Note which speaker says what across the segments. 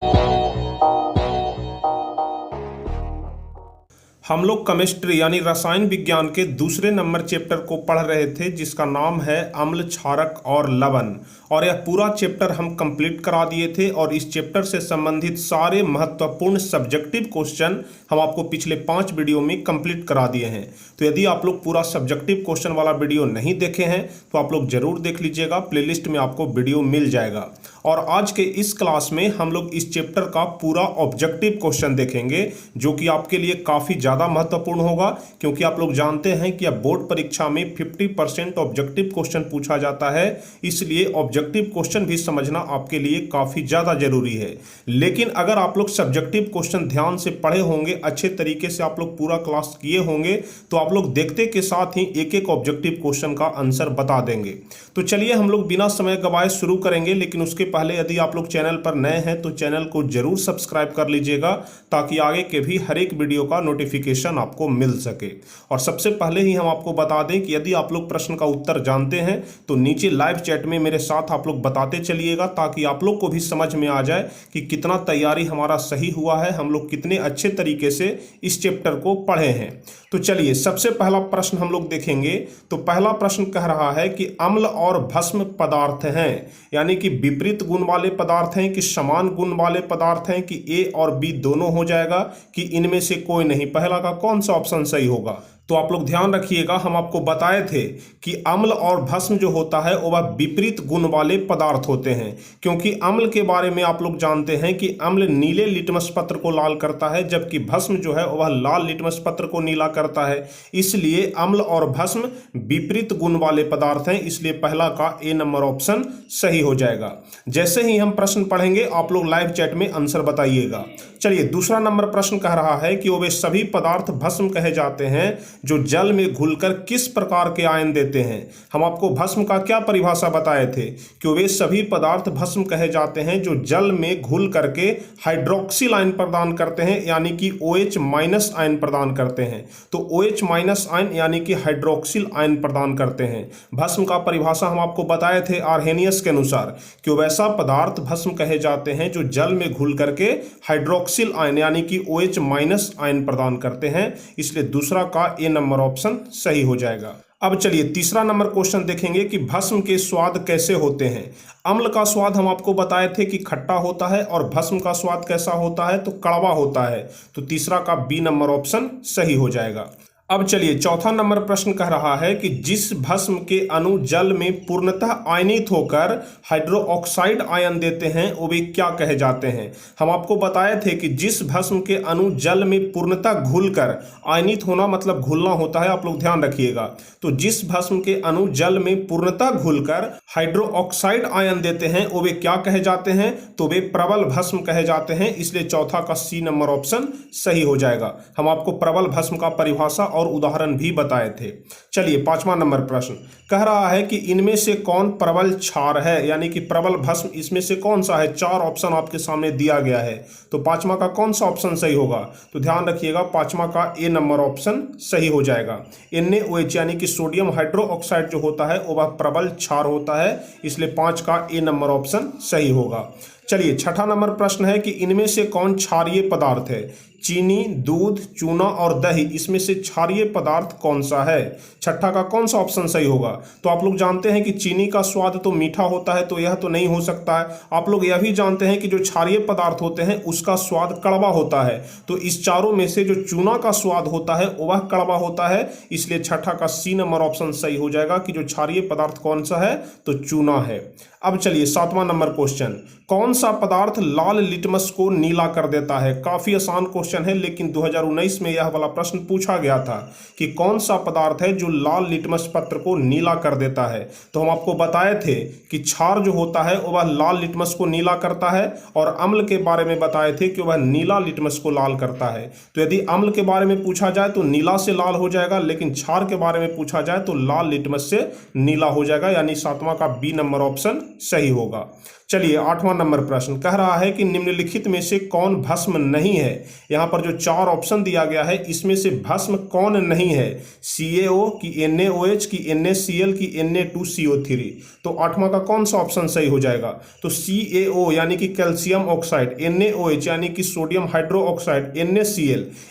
Speaker 1: हम लोग केमिस्ट्री यानी रसायन विज्ञान के दूसरे नंबर चैप्टर को पढ़ रहे थे जिसका नाम है अम्ल, क्षारक और लवण। और यह पूरा चैप्टर हम कंप्लीट करा दिए थे और इस चैप्टर से संबंधित सारे महत्वपूर्ण सब्जेक्टिव क्वेश्चन हम आपको पिछले 5 वीडियो में कंप्लीट करा दिए हैं। तो यदि आप लोग पूरा सब्जेक्टिव क्वेश्चन वाला वीडियो नहीं देखे हैं तो आप लोग जरूर देख लीजिएगा, प्लेलिस्ट में आपको वीडियो मिल जाएगा। और आज के इस क्लास में हम लोग इस चैप्टर का पूरा ऑब्जेक्टिव क्वेश्चन देखेंगे जो कि आपके लिए काफ़ी ज़्यादा महत्वपूर्ण होगा, क्योंकि आप लोग जानते हैं कि अब बोर्ड परीक्षा में 50% ऑब्जेक्टिव क्वेश्चन पूछा जाता है, इसलिए ऑब्जेक्टिव क्वेश्चन भी समझना आपके लिए काफ़ी ज़्यादा जरूरी है। लेकिन अगर आप लोग सब्जेक्टिव क्वेश्चन ध्यान से पढ़े होंगे, अच्छे तरीके से आप लोग पूरा क्लास किए होंगे, तो आप लोग देखते के साथ ही एक एक ऑब्जेक्टिव क्वेश्चन का आंसर बता देंगे। तो चलिए हम लोग बिना समय गवाए शुरू करेंगे, लेकिन उसके पहले यदि आप लोग चैनल पर नए हैं तो चैनल को जरूर सब्सक्राइब कर लीजिएगा ताकि आगे के भी हर एक वीडियो का नोटिफिकेशन आपको मिल सके। और सबसे पहले ही हम आपको बता दें कि यदि आप लोग प्रश्न का उत्तर जानते हैं तो नीचे लाइव चैट में मेरे साथ आप लोग बताते चलिएगा, ताकि आप लोग को भी समझ में आ जाए कि कितना तैयारी हमारा सही हुआ है, हम लोग कितने अच्छे तरीके से इस चैप्टर को पढ़े हैं। तो चलिए सबसे पहला प्रश्न हम लोग देखेंगे। तो पहला प्रश्न कह रहा है कि अम्ल और भस्म पदार्थ हैं, यानी कि विपरीत गुण वाले पदार्थ हैं कि समान गुण वाले पदार्थ हैं कि ए और बी दोनों हो जाएगा कि इनमें से कोई नहीं। पहला का कौन सा ऑप्शन सही होगा? तो आप लोग ध्यान रखिएगा, हम आपको बताए थे कि अम्ल और भस्म जो होता है वह विपरीत गुण वाले पदार्थ होते हैं, क्योंकि अम्ल के बारे में आप लोग जानते हैं कि अम्ल नीले लिटमस पत्र को लाल करता है, जबकि भस्म जो है वह लाल लिटमस पत्र को नीला करता है। इसलिए अम्ल और भस्म विपरीत गुण वाले पदार्थ हैं, इसलिए पहला का ए नंबर ऑप्शन सही हो जाएगा। जैसे ही हम प्रश्न पढ़ेंगे आप लोग लाइव चैट में आंसर बताइएगा। चलिए दूसरा नंबर प्रश्न कह रहा है कि वे सभी पदार्थ भस्म कहे जाते हैं जो जल में घुलकर किस प्रकार के आयन देते हैं। हम आपको भस्म का क्या परिभाषा बताए थे कि वे सभी पदार्थ भस्म कहे जाते हैं जो जल में घुल करके हाइड्रोक्सिल आयन प्रदान करते हैं, यानी कि OH- आयन प्रदान करते हैं। तो OH- आयन यानी कि हाइड्रोक्सिल आयन प्रदान करते हैं। भस्म का परिभाषा हम आपको बताए थे आर्हेनियस के अनुसार कि वैसा पदार्थ भस्म कहे जाते हैं जो जल में घुल करके हाइड्रोक्सिल आयन यानी कि OH- आयन प्रदान करते हैं, इसलिए दूसरा का ए नंबर ऑप्शन सही हो जाएगा। अब चलिए तीसरा नंबर क्वेश्चन देखेंगे कि भस्म के स्वाद कैसे होते हैं। अम्ल का स्वाद हम आपको बताए थे कि खट्टा होता है और भस्म का स्वाद कैसा होता है तो कड़वा होता है। तो तीसरा का बी नंबर ऑप्शन सही हो जाएगा। अब चलिए चौथा नंबर प्रश्न कह रहा है कि जिस भस्म के अणु जल में पूर्णतः आयनित होकर हाइड्रोक्साइड आयन देते हैं वे क्या कहे जाते हैं। हम आपको बताए थे कि जिस भस्म के अणु जल में पूर्णतः घुलकर, आयनित होना मतलब घुलना होता है, आप लोग ध्यान रखिएगा। तो जिस भस्म के अणु जल में पूर्णतः घुलकर हाइड्रोक्साइड आयन देते हैं वे क्या कहे जाते हैं तो वे प्रबल भस्म कहे जाते हैं, इसलिए चौथा का सी नंबर ऑप्शन सही हो जाएगा। हम आपको प्रबल भस्म का परिभाषा और उदाहरण भी बताए थे। चलिए पांचवा नंबर प्रश्न कह रहा है कि इनमें से कौन प्रबल क्षार है, यानी कि प्रबल भस्म इसमें से कौन सा है। 4 ऑप्शन आपके सामने दिया गया है, तो पांचवा का कौन सा ऑप्शन सही होगा। तो ध्यान रखिएगा पांचवा का ए नंबर ऑप्शन सही हो जाएगा। NaOH यानी कि सोडियम हाइड्रोक्साइड जो होता है वह प्रबल क्षार होता है, इसलिए 5 का ए नंबर ऑप्शन सही होगा। चलिए छठा नंबर प्रश्न है कि इनमें से कौन क्षारीय पदार्थ है। चीनी, दूध, चूना और दही, इसमें से क्षारीय पदार्थ कौन सा है। छठा का कौन सा ऑप्शन सही होगा। तो आप लोग जानते हैं कि चीनी का स्वाद तो मीठा होता है, तो यह तो नहीं हो सकता है। आप लोग यह भी जानते हैं कि जो क्षारीय पदार्थ होते हैं उसका स्वाद कड़वा होता है, तो इस चारों में से जो चूना का स्वाद होता है वह कड़वा होता है, इसलिए छठा का सी नंबर ऑप्शन सही हो जाएगा कि जो क्षारीय पदार्थ कौन सा है तो चूना है। अब चलिए सातवां नंबर क्वेश्चन, कौन सा पदार्थ लाल लिटमस को नीला कर देता है। काफी आसान क्वेश्चन है, लेकिन 2019 में यह वाला प्रश्न पूछा गया था कि कौन सा पदार्थ है जो लाल लिटमस पत्र को नीला कर देता है। तो हम आपको बताए थे कि क्षार जो होता है वह लाल लिटमस को नीला करता है, और अम्ल के बारे में बताए थे कि वह नीला लिटमस को लाल करता है। तो यदि अम्ल के बारे में पूछा जाए तो नीला से लाल हो जाएगा, लेकिन क्षार के बारे में पूछा जाए तो लाल लिटमस से नीला हो जाएगा, यानी सातवां का बी नंबर ऑप्शन सही होगा। चलिए आठवां नंबर नंबर प्रश्न कह रहा है कि निम्नलिखित में से कौन भस्म नहीं है। यहाँ पर जो 4 ऑप्शन दिया गया है इसमें से भस्म कौन नहीं है, CaO की NaOH की NaCl की Na2CO3। तो 8वां का कौन सा ऑप्शन सही हो जाएगा, तो CaO यानी कि कैल्शियम ऑक्साइड, NaOH यानी कि सोडियम हाइड्रो ऑक्साइड,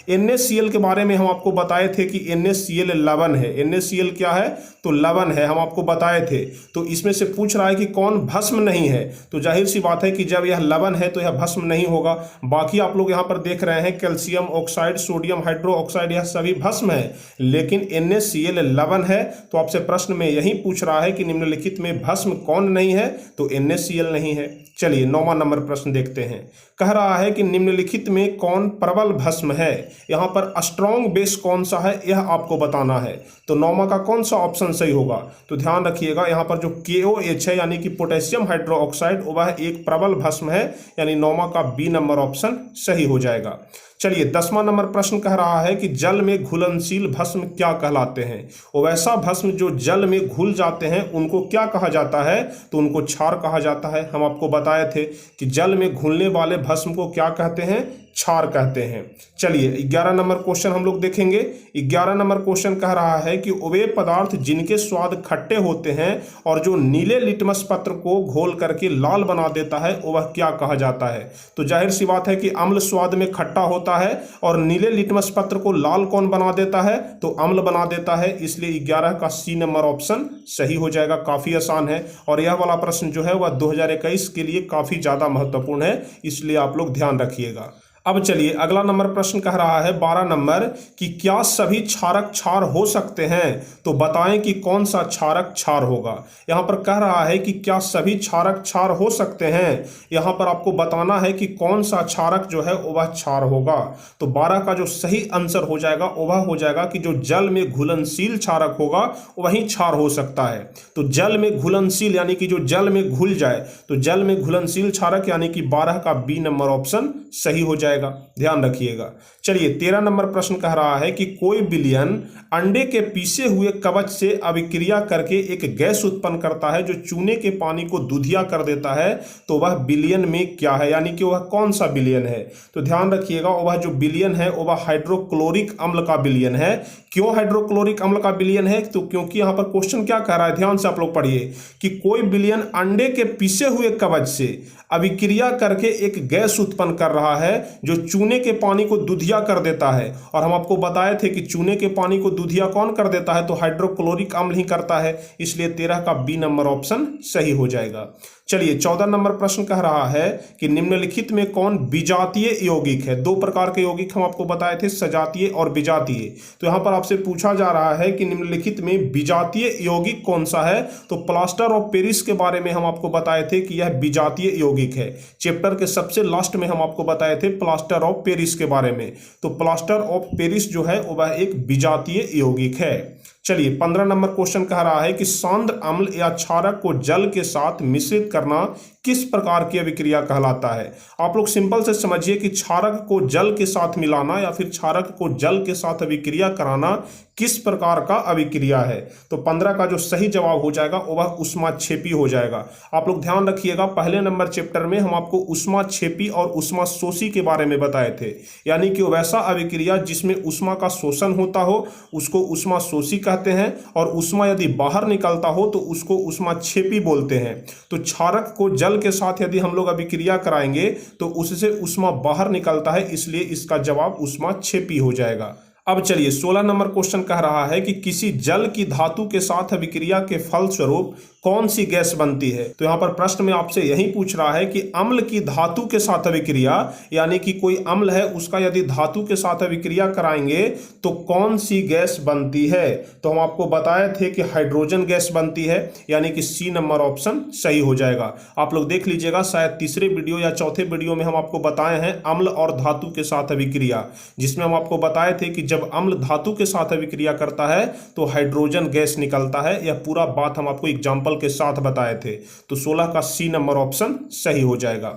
Speaker 1: NaCl के बारे में हम आपको बताए थे कि NaCl लवण है। NaCl क्या है, तो लवण है, हम आपको बताए थे। तो इसमें से पूछ रहा है कि कौन भस्म नहीं है, तो जाहिर सी बात है कि जब यह लवण है तो यह भस्म नहीं होगा। बाकी आप लोग यहाँ पर देख रहे हैं calcium oxide, sodium hydro oxide, यह सभी भस्म है, लेकिन NaCl लवण है। तो आपसे प्रश्न में यही पूछ रहा है कि निम्नलिखित में भस्म कौन नहीं है, तो NaCl नहीं है। चलिए 9वां नंबर प्रश्न देखते हैं। कह रहा है कि निम्नलिखित में कौन प्रबल भस्म है। यहाँ पर स्ट्रॉन्ग बेस कौन सा है यह आपको बताना है। तो 9वां का कौन सा ऑप्शन सही होगा, तो ध्यान रखिएगा यहाँ पर जो KOH है यानी कि पोटेशियम हाइड्रो ऑक्साइड वह एक प्रबल भस्म है, यानी 9वां का B नंबर ऑप्शन सही हो जाएगा। चलिए 10वां नंबर प्रश्न कह रहा है कि जल में घुलनशील भस्म क्या कहलाते हैं। वो वैसा भस्म जो जल में घुल जाते हैं उनको क्या कहा जाता है, तो उनको क्षार कहा जाता है। हम आपको बताए थे कि जल में घुलने वाले भस्म को क्या कहते हैं, क्षार कहते हैं। चलिए 11 नंबर क्वेश्चन हम लोग देखेंगे। 11 नंबर क्वेश्चन कह रहा है कि वे पदार्थ जिनके स्वाद खट्टे होते हैं और जो नीले लिटमस पत्र को घोल करके लाल बना देता है वह क्या कहा जाता है। तो जाहिर सी बात है कि अम्ल स्वाद में खट्टा होता है और नीले लिटमस पत्र को लाल कौन बना देता है, तो अम्ल बना देता है, इसलिए 11 का C नंबर ऑप्शन सही हो जाएगा। काफी आसान है और यह वाला प्रश्न जो है वह 2021 के लिए काफी ज्यादा महत्वपूर्ण है, इसलिए आप लोग ध्यान रखिएगा। अब चलिए अगला नंबर प्रश्न कह रहा है 12 नंबर कि क्या सभी क्षारक क्षार हो सकते हैं, तो बताएं कि कौन सा क्षारक क्षार होगा। यहाँ पर कह रहा है कि क्या सभी क्षारक क्षार हो सकते हैं, यहाँ पर आपको बताना है कि कौन सा क्षारक जो है वह क्षार होगा। तो 12 का जो सही आंसर हो जाएगा वह हो जाएगा कि जो जल में घुलनशील क्षारक होगा वही क्षार हो सकता है। तो जल में घुलनशील यानी कि जो जल में घुल जाए, तो जल में घुलनशील क्षारक यानी कि 12 का B नंबर ऑप्शन सही हो जाएगा, ध्यान रखिएगा। चलिए 13 नंबर प्रश्न कह रहा है कि कोई विलयन अंडे के पीसे हुए कवच से अभिक्रिया करके एक गैस उत्पन्न करता है जो चूने के पानी को दूधिया कर देता है, तो वह विलयन में क्या है, यानी कि वह कौन सा विलयन है। तो ध्यान रखिएगा वह जो विलयन है वह हाइड्रोक्लोरिक अम्ल का विलयन है। क्यों हाइड्रोक्लोरिक अम्ल का विलयन है, तो क्योंकि यहाँ पर क्वेश्चन क्या कह रहा है, ध्यान से आप लोग पढ़िए कि कोई विलयन अंडे के पीसे हुए कवच से अभिक्रिया करके एक गैस उत्पन्न कर रहा है जो चूने के पानी को दूधिया कर देता है। और हम आपको बताए थे कि चूने के पानी को दूधिया कौन कर देता है, तो हाइड्रोक्लोरिक अम्ल ही करता है, इसलिए 13 का B नंबर ऑप्शन सही हो जाएगा। चलिए 14 नंबर प्रश्न कह रहा है कि निम्नलिखित में कौन विजातीय यौगिक है। 2 प्रकार के यौगिक हम आपको बताए थे, सजातीय और विजातीय। तो यहाँ पर आपसे पूछा जा रहा है कि निम्नलिखित में विजातीय यौगिक कौन सा है, तो प्लास्टर ऑफ पेरिस के बारे में हम आपको बताए थे कि यह विजातीय यौगिक है। चैप्टर के सबसे लास्ट में हम आपको बताए थे प्लास्टर ऑफ पेरिस के बारे में। तो प्लास्टर ऑफ पेरिस जो है वह एक विजातीय यौगिक है। चलिए 15 नंबर क्वेश्चन कह रहा है कि सांद्र अम्ल या क्षारक को जल के साथ मिश्रित करना किस प्रकार की अभिक्रिया कहलाता है। आप लोग सिंपल से समझिए कि क्षारक को जल के साथ मिलाना या फिर क्षारक को जल के साथ अभिक्रिया कराना किस प्रकार का अभिक्रिया है। तो 15 का जो सही जवाब हो जाएगा वह ऊष्माक्षेपी हो जाएगा। आप लोग ध्यान रखिएगा पहले नंबर चैप्टर में हम आपको ऊष्माक्षेपी और ऊष्माशोषी के बारे में बताए थे, यानी कि वैसा अभिक्रिया जिसमें ऊष्मा का शोषण होता हो उसको ऊष्माशोषी कहते हैं, और ऊष्मा यदि बाहर निकलता हो तो उसको ऊष्माक्षेपी बोलते हैं। तो क्षारक को जल के साथ यदि हम लोग अभिक्रिया कराएंगे तो उससे ऊष्मा बाहर निकलता है, इसलिए इसका जवाब ऊष्माक्षेपी हो जाएगा। अब चलिए 16 नंबर क्वेश्चन कह रहा है कि किसी जल की धातु के साथ अभिक्रिया के फलस्वरूप कौन सी गैस बनती है। तो यहाँ पर प्रश्न में आपसे यही पूछ रहा है कि अम्ल की धातु के साथ अभिक्रिया, यानी कि कोई अम्ल है उसका यदि धातु के साथ अभिक्रिया कराएंगे तो कौन सी गैस बनती है। तो हम आपको बताए थे कि हाइड्रोजन गैस बनती है, यानी कि C नंबर ऑप्शन सही हो जाएगा। आप लोग देख लीजिएगा शायद तीसरे वीडियो या चौथे वीडियो में हम आपको बताए हैं अम्ल और धातु के साथ अभिक्रिया, जिसमें हम आपको बताए थे कि जब अम्ल धातु के साथ अभिक्रिया करता है तो हाइड्रोजन गैस निकलता है। यह पूरा बात हम आपको एग्जाम्पल के साथ बताए थे। तो 16 का C नंबर ऑप्शन सही हो जाएगा।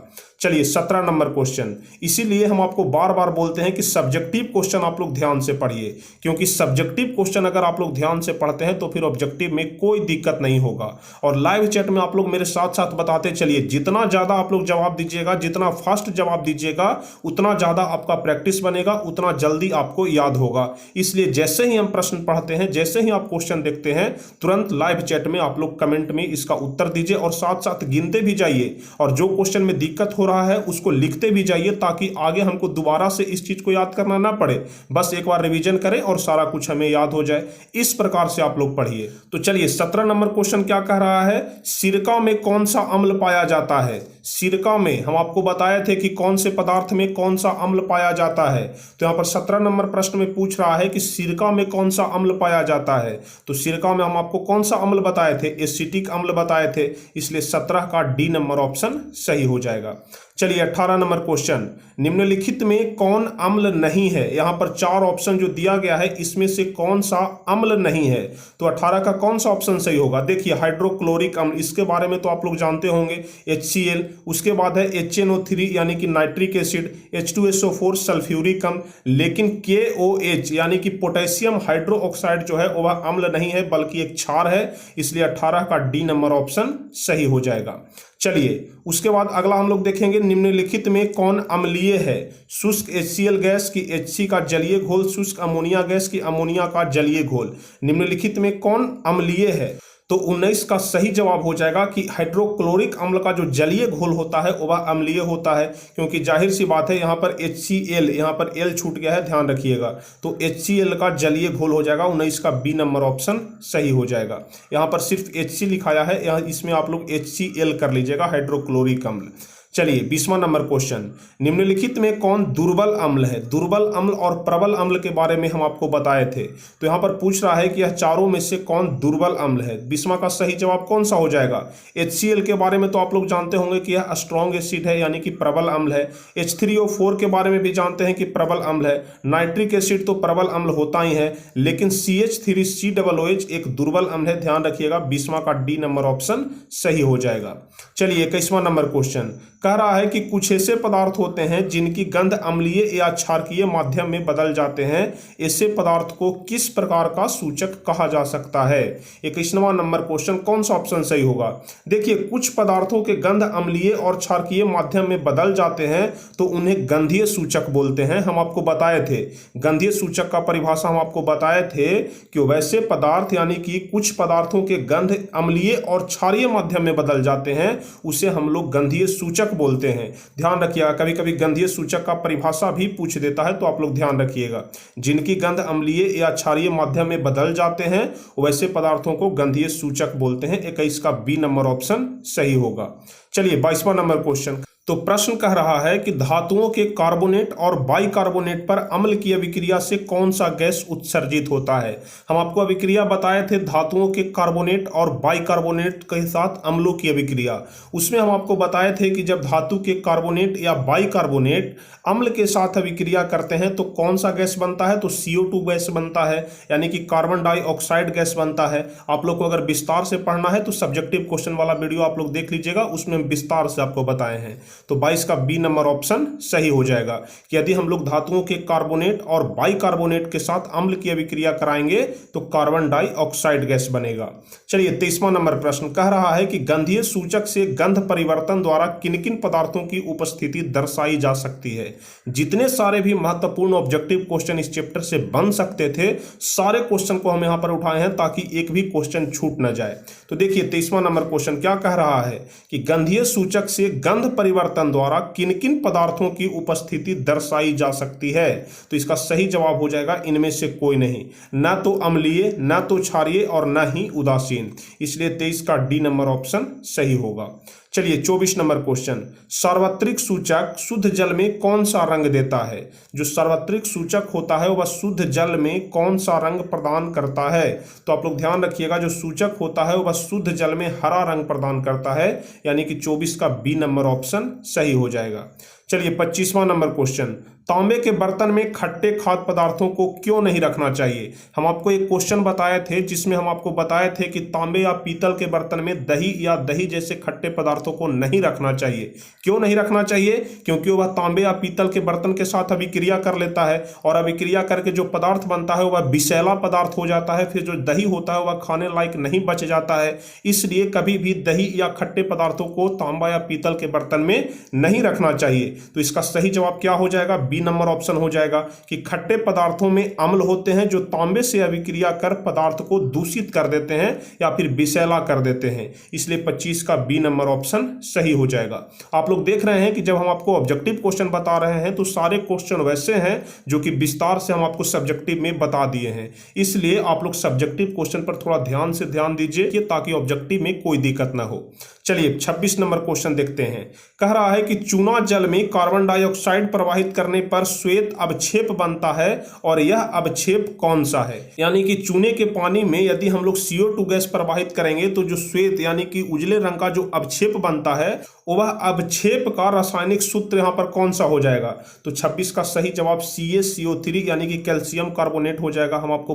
Speaker 1: चलिए 17 नंबर क्वेश्चन। इसीलिए हम आपको बार बार बोलते हैं कि सब्जेक्टिव क्वेश्चन आप लोग ध्यान से पढ़िए, क्योंकि सब्जेक्टिव क्वेश्चन अगर आप लोग ध्यान से पढ़ते हैं तो फिर ऑब्जेक्टिव में कोई दिक्कत नहीं होगा। और लाइव चैट में आप लोग मेरे साथ साथ बताते चलिए, जितना ज़्यादा आप लोग जवाब दीजिएगा, जितना फास्ट जवाब दीजिएगा, उतना ज़्यादा आपका प्रैक्टिस बनेगा, उतना जल्दी आपको याद होगा। इसलिए जैसे ही हम प्रश्न पढ़ते हैं, जैसे ही आप क्वेश्चन देखते हैं, तुरंत लाइव चैट में आप लोग कमेंट में इसका उत्तर दीजिए और साथ साथ गिनते भी जाइए, और जो क्वेश्चन में दिक्कत हो रहा है उसको लिखते भी जाइए, ताकि आगे हमको दोबारा से इस चीज को याद करना ना पड़े, बस एक बार रिवीजन करें और सारा कुछ हमें याद हो जाए। इस प्रकार से आप लोग पढ़िए। तो चलिए 17 नंबर क्वेश्चन क्या कह रहा है, सिरका में कौन सा अम्ल पाया जाता है। सिरका में हम आपको बताए थे कि कौन से पदार्थ में कौन सा अम्ल पाया जाता है। तो यहाँ पर 17 नंबर प्रश्न में पूछ रहा है कि सिरका में कौन सा अम्ल पाया जाता है। तो सिरका में हम आपको कौन सा अम्ल बताए थे, एसिटिक अम्ल बताए थे, इसलिए 17 का डी नंबर ऑप्शन सही हो जाएगा। चलिए 18 नंबर क्वेश्चन, निम्नलिखित में कौन अम्ल नहीं है। यहाँ पर 4 ऑप्शन जो दिया गया है, इसमें से कौन सा अम्ल नहीं है। तो 18 का कौन सा ऑप्शन सही होगा। देखिए हाइड्रोक्लोरिक अम्ल, इसके बारे में तो आप लोग जानते होंगे, HCl। उसके बाद है HNO3 यानी कि नाइट्रिक एसिड, H2SO4 सल्फ्यूरिक अम्ल, लेकिन KOH यानी कि पोटेशियम हाइड्रोक्साइड जो है वह अम्ल नहीं है, बल्कि एक क्षार है, इसलिए 18 का डी नंबर ऑप्शन सही हो जाएगा। चलिए उसके बाद अगला हम लोग देखेंगे, निम्नलिखित में कौन अम्लीय है। शुष्क HCl गैस की HC का जलीय घोल, शुष्क अमोनिया गैस की अमोनिया का जलीय घोल, निम्नलिखित में कौन अम्लीय है। तो 19 का सही जवाब हो जाएगा कि हाइड्रोक्लोरिक अम्ल का जो जलीय घोल होता है वह अम्लीय होता है, क्योंकि जाहिर सी बात है यहाँ पर HCl, यहाँ पर L छूट गया है, ध्यान रखिएगा। तो HCl का जलीय घोल हो जाएगा, 19 का बी नंबर ऑप्शन सही हो जाएगा। यहाँ पर सिर्फ HC लिखाया है, यहाँ इसमें आप लोग HCl कर लीजिएगा, हाइड्रोक्लोरिक अम्ल। चलिए 20वां नंबर क्वेश्चन, निम्नलिखित में कौन दुर्बल अम्ल है। दुर्बल अम्ल और प्रबल अम्ल के बारे में हम आपको बताए थे। तो यहाँ पर पूछ रहा है कि यह चारों में से कौन दुर्बल अम्ल है। 20वां का सही जवाब कौन सा हो जाएगा। HCl के बारे में तो आप लोग जानते होंगे कि यह स्ट्रॉन्ग एसिड है, यानी कि प्रबल अम्ल है। H3O4 के बारे में भी जानते हैं कि प्रबल अम्ल है। नाइट्रिक एसिड तो प्रबल अम्ल होता ही है, लेकिन CH3COOH एक दुर्बल अम्ल है, ध्यान रखिएगा। 20वां का डी नंबर ऑप्शन सही हो जाएगा। चलिए 21वां नंबर क्वेश्चन कह रहा है कि कुछ ऐसे पदार्थ होते हैं जिनकी गंध अम्लीय या क्षारकीय माध्यम में बदल जाते हैं। ऐसे पदार्थ को किस प्रकार का सूचक कहा जा सकता है। 21वां नंबर क्वेश्चन, कौन सा ऑप्शन सही होगा। देखिए कुछ पदार्थों के गंध अम्लीय और क्षारकीय माध्यम में बदल जाते हैं तो उन्हें गंधीय सूचक बोलते हैं। हम आपको बताए थे गंधीय सूचक का परिभाषा, हम आपको बताए थे कि वैसे पदार्थ यानी कि कुछ पदार्थों के गंध अम्लीय और क्षारीय माध्यम में बदल जाते हैं, उसे हम लोग गंधीय सूचक बोलते हैं। ध्यान रखिएगा, कभी कभी गंधीय सूचक का परिभाषा भी पूछ देता है, तो आप लोग ध्यान रखिएगा। जिनकी गंध अम्लीय या क्षारीय माध्यम में बदल जाते हैं वैसे पदार्थों को गंधीय सूचक बोलते हैं। 21 का बी नंबर ऑप्शन सही होगा। चलिए 22वां नंबर क्वेश्चन, तो प्रश्न कह रहा है कि धातुओं के कार्बोनेट और बाइकार्बोनेट पर अम्ल की अभिक्रिया से कौन सा गैस उत्सर्जित होता है। हम आपको अभिक्रिया बताए थे धातुओं के कार्बोनेट और बाइकार्बोनेट के साथ अम्लों की अभिक्रिया। उसमें हम आपको बताए थे कि जब धातु के कार्बोनेट या बाइकार्बोनेट अम्ल के साथ अभिक्रिया करते हैं तो कौन सा गैस बनता है। तो CO2 गैस बनता है, यानी कि कार्बन डाइऑक्साइड गैस बनता है। आप लोग को अगर विस्तार से पढ़ना है तो सब्जेक्टिव क्वेश्चन वाला वीडियो आप लोग देख लीजिएगा, उसमें विस्तार से आपको बताए हैं। तो 22 का बी नंबर ऑप्शन सही हो जाएगा कि यदि हम लोग धातुओं के कार्बोनेट और बाइकार्बोनेट के साथ अम्ल की अभिक्रिया कराएंगे तो कार्बन डाइऑक्साइड गैस बनेगा। चलिए 23वां नंबर प्रश्न कह रहा है कि गंधीय सूचक से गंध परिवर्तन द्वारा किन किन पदार्थों की उपस्थिति दर्शाई जा सकती है। जितने सारे भी महत्वपूर्ण ऑब्जेक्टिव क्वेश्चन इस चैप्टर से बन सकते थे, सारे क्वेश्चन को हम यहां पर उठाए हैं ताकि एक भी क्वेश्चन छूट न जाए। तो देखिए 23वां नंबर क्वेश्चन क्या कह रहा है कि गंधीय सूचक से गंध परिवर्तन द्वारा किन किन पदार्थों की उपस्थिति दर्शाई जा सकती है। तो इसका सही जवाब हो जाएगा इनमें से कोई नहीं, ना तो अम्लीय, ना तो क्षारीय और ना ही उदासीन, इसलिए 23 का डी नंबर ऑप्शन सही होगा। चलिए 24 नंबर क्वेश्चन, सार्वत्रिक सूचक शुद्ध जल में कौन सा रंग देता है। जो सार्वत्रिक सूचक होता है वह शुद्ध जल में कौन सा रंग प्रदान करता है। तो आप लोग ध्यान रखिएगा, जो सूचक होता है वह शुद्ध जल में हरा रंग प्रदान करता है, यानी कि 24 का बी नंबर ऑप्शन सही हो जाएगा। चलिए 25वां नंबर क्वेश्चन, तांबे के बर्तन में खट्टे खाद्य पदार्थों को क्यों नहीं रखना चाहिए। हम आपको एक क्वेश्चन बताए थे जिसमें हम आपको बताए थे कि तांबे या पीतल के बर्तन में दही या दही जैसे खट्टे पदार्थों को नहीं रखना चाहिए। क्यों नहीं रखना चाहिए? क्योंकि वह तांबे या पीतल के बर्तन के साथ अभिक्रिया कर लेता है और अभिक्रिया करके जो पदार्थ बनता है वह विषैला पदार्थ हो जाता है, फिर जो दही होता है वह खाने लायक नहीं बच जाता है। इसलिए कभी भी दही या खट्टे पदार्थों को तांबा या पीतल के बर्तन में नहीं रखना चाहिए। तो इसका सही जवाब क्या हो जाएगा? बी नंबर ऑप्शन हो जाएगा कि खट्टे पदार्थों में अम्ल होते हैं जो तांबे से अभिक्रिया कर पदार्थ को दूषित कर देते हैं या फिर विषैला कर देते हैं। इसलिए 25 का बी नंबर ऑप्शन सही हो जाएगा। आप लोग देख रहे हैं कि जब हम आपको ऑब्जेक्टिव क्वेश्चन बता रहे हैं तो सारे क्वेश्चन वैसे हैं जो कि विस्तार से हम आपको सब्जेक्टिव में बता दिए हैं। इसलिए आप लोग सब्जेक्टिव क्वेश्चन पर थोड़ा ध्यान से ध्यान दीजिए ताकि ऑब्जेक्टिव में कोई दिक्कत ना हो। चलिए 26 नंबर क्वेश्चन देखते हैं। कह रहा है कि चूना जल में कार्बन डाइऑक्साइड प्रवाहित करने पर श्वेत अवक्षेप बनता है और यह अवक्षेप कौन सा है। यानी कि चूने के पानी में यदि हम लोग CO2 गैस प्रवाहित करेंगे तो जो श्वेत यानी कि उजले रंग का जो अवक्षेप बनता है वह अवक्षेप का रासायनिक सूत्र यहाँ पर कौन सा हो जाएगा। तो 26 का सही जवाब CaCO3 यानी कि कैल्शियम कार्बोनेट हो जाएगा। हम आपको